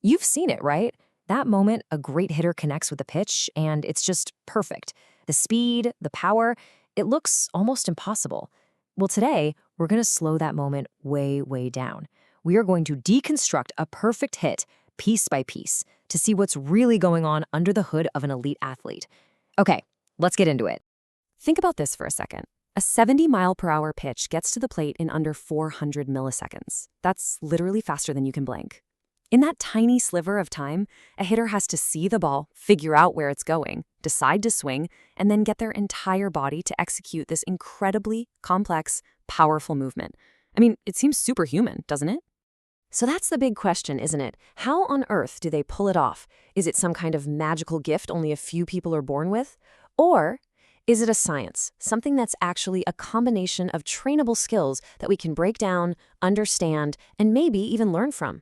You've seen it, right? That moment, a great hitter connects with the pitch, and it's just perfect. The speed, the power, it looks almost impossible. Well, today, we're going to slow that moment way, way down. We are going to deconstruct a perfect hit piece by piece to see what's really going on under the hood of an elite athlete. Okay, let's get into it. Think about this for a second. A 70-mile-per-hour pitch gets to the plate in under 400 milliseconds. That's literally faster than you can blink. In that tiny sliver of time, a hitter has to see the ball, figure out where it's going, decide to swing, and then get their entire body to execute this incredibly complex, powerful movement. I mean, it seems superhuman, doesn't it? So that's the big question, isn't it? How on earth do they pull it off? Is it some kind of magical gift only a few people are born with? Or is it a science, something that's actually a combination of trainable skills that we can break down, understand, and maybe even learn from?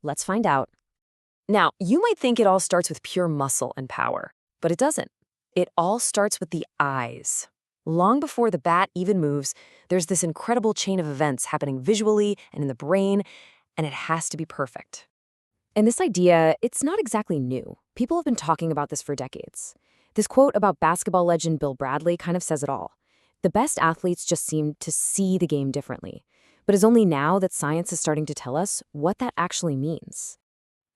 Let's find out. Now, you might think it all starts with pure muscle and power, but it doesn't. It all starts with the eyes. Long before the bat even moves, there's this incredible chain of events happening visually and in the brain, and it has to be perfect. And this idea, it's not exactly new. People have been talking about this for decades. This quote about basketball legend Bill Bradley kind of says it all. The best athletes just seem to see the game differently. But it's only now that science is starting to tell us what that actually means.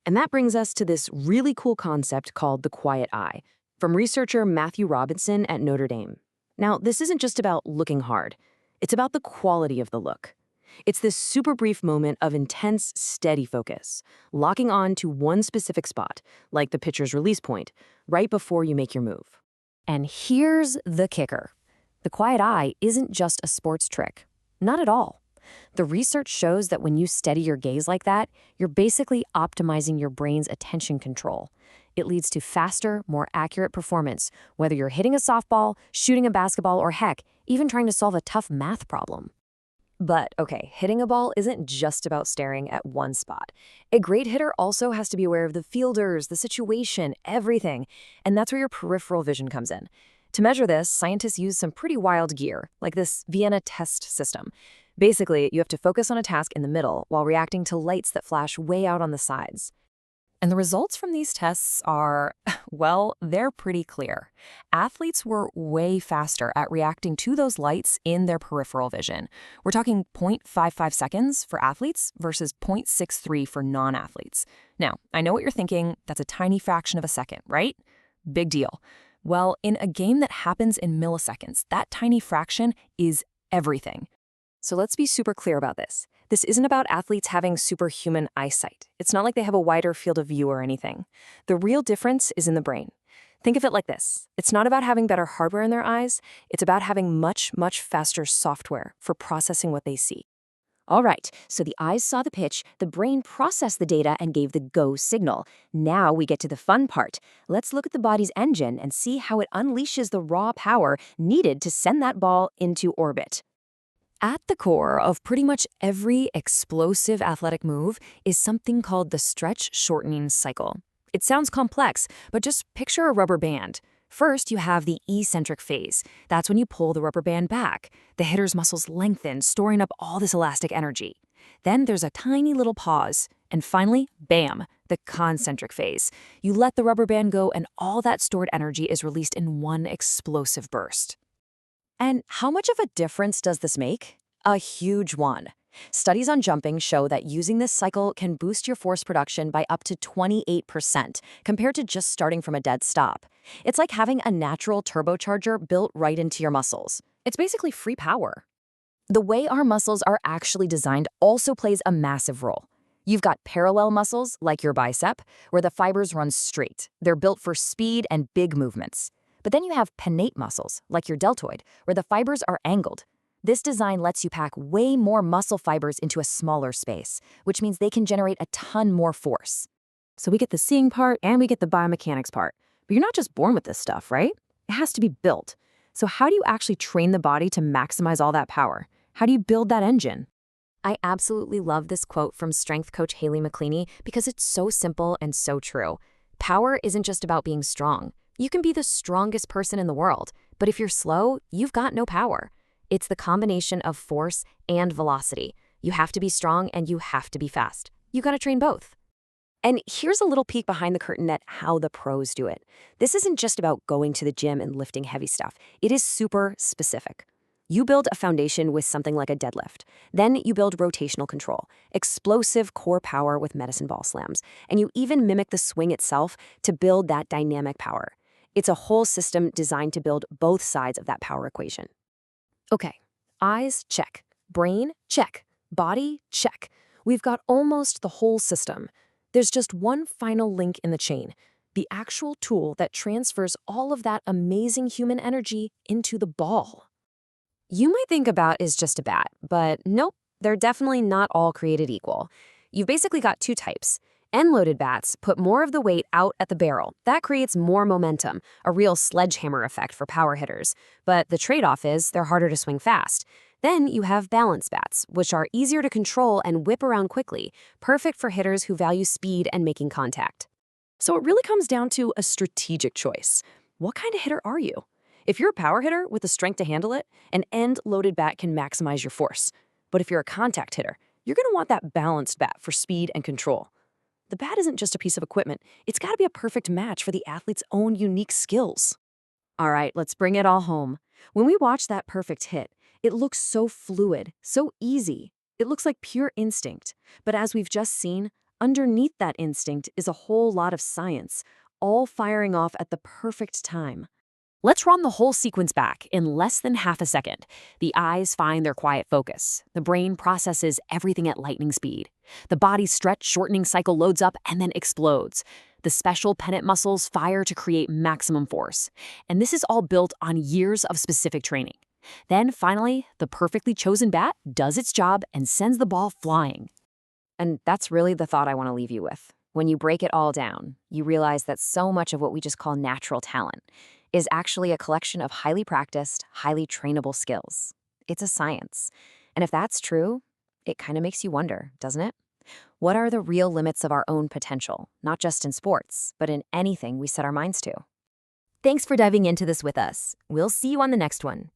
And that brings us to this really cool concept called the quiet eye, from researcher Matthew Robinson at Notre Dame. Now, this isn't just about looking hard. It's about the quality of the look. It's this super brief moment of intense, steady focus, locking on to one specific spot, like the pitcher's release point, right before you make your move. And here's the kicker. The quiet eye isn't just a sports trick. Not at all. The research shows that when you steady your gaze like that, you're basically optimizing your brain's attention control. It leads to faster, more accurate performance, whether you're hitting a softball, shooting a basketball, or heck, even trying to solve a tough math problem. But, okay, hitting a ball isn't just about staring at one spot. A great hitter also has to be aware of the fielders, the situation, everything. And that's where your peripheral vision comes in. To measure this, scientists use some pretty wild gear, like this Vienna test system. Basically, you have to focus on a task in the middle while reacting to lights that flash way out on the sides. And the results from these tests are, well, they're pretty clear. Athletes were way faster at reacting to those lights in their peripheral vision. We're talking 0.55 seconds for athletes versus 0.63 for non-athletes. Now, I know what you're thinking, that's a tiny fraction of a second, right? Big deal. Well, in a game that happens in milliseconds, that tiny fraction is everything. So let's be super clear about this. This isn't about athletes having superhuman eyesight. It's not like they have a wider field of view or anything. The real difference is in the brain. Think of it like this. It's not about having better hardware in their eyes. It's about having much, much faster software for processing what they see. All right, so the eyes saw the pitch, the brain processed the data and gave the go signal. Now we get to the fun part. Let's look at the body's engine and see how it unleashes the raw power needed to send that ball into orbit. At the core of pretty much every explosive athletic move is something called the stretch-shortening cycle. It sounds complex, but just picture a rubber band. First, you have the eccentric phase. That's when you pull the rubber band back. The hitter's muscles lengthen, storing up all this elastic energy. Then there's a tiny little pause. And finally, bam, the concentric phase. You let the rubber band go and all that stored energy is released in one explosive burst. And how much of a difference does this make? A huge one. Studies on jumping show that using this cycle can boost your force production by up to 28% compared to just starting from a dead stop. It's like having a natural turbocharger built right into your muscles. It's basically free power. The way our muscles are actually designed also plays a massive role. You've got parallel muscles, like your bicep, where the fibers run straight. They're built for speed and big movements. But then you have pinnate muscles, like your deltoid, where the fibers are angled. This design lets you pack way more muscle fibers into a smaller space, which means they can generate a ton more force. So we get the seeing part and we get the biomechanics part. But you're not just born with this stuff, right? It has to be built. So how do you actually train the body to maximize all that power? How do you build that engine? I absolutely love this quote from strength coach Haley McCleany because it's so simple and so true. Power isn't just about being strong. You can be the strongest person in the world, but if you're slow, you've got no power. It's the combination of force and velocity. You have to be strong and you have to be fast. You gotta train both. And here's a little peek behind the curtain at how the pros do it. This isn't just about going to the gym and lifting heavy stuff. It is super specific. You build a foundation with something like a deadlift. Then you build rotational control, explosive core power with medicine ball slams, and you even mimic the swing itself to build that dynamic power. It's a whole system designed to build both sides of that power equation. Okay, eyes, check. Brain, check. Body, check. We've got almost the whole system. There's just one final link in the chain, the actual tool that transfers all of that amazing human energy into the ball. You might think a bat is just a bat, but nope, they're definitely not all created equal. You've basically got two types. End-loaded bats put more of the weight out at the barrel. That creates more momentum, a real sledgehammer effect for power hitters. But the trade-off is they're harder to swing fast. Then you have balance bats, which are easier to control and whip around quickly, perfect for hitters who value speed and making contact. So it really comes down to a strategic choice. What kind of hitter are you? If you're a power hitter with the strength to handle it, an end-loaded bat can maximize your force. But if you're a contact hitter, you're going to want that balanced bat for speed and control. The bat isn't just a piece of equipment. It's got to be a perfect match for the athlete's own unique skills. All right, let's bring it all home. When we watch that perfect hit, it looks so fluid, so easy. It looks like pure instinct. But as we've just seen, underneath that instinct is a whole lot of science, all firing off at the perfect time. Let's run the whole sequence back in less than half a second. The eyes find their quiet focus. The brain processes everything at lightning speed. The body's stretch-shortening cycle loads up and then explodes. The special pennant muscles fire to create maximum force. And this is all built on years of specific training. Then, finally, the perfectly chosen bat does its job and sends the ball flying. And that's really the thought I want to leave you with. When you break it all down, you realize that so much of what we just call natural talent is actually a collection of highly practiced, highly trainable skills. It's a science. And if that's true, it kind of makes you wonder, doesn't it? What are the real limits of our own potential, not just in sports, but in anything we set our minds to? Thanks for diving into this with us. We'll see you on the next one.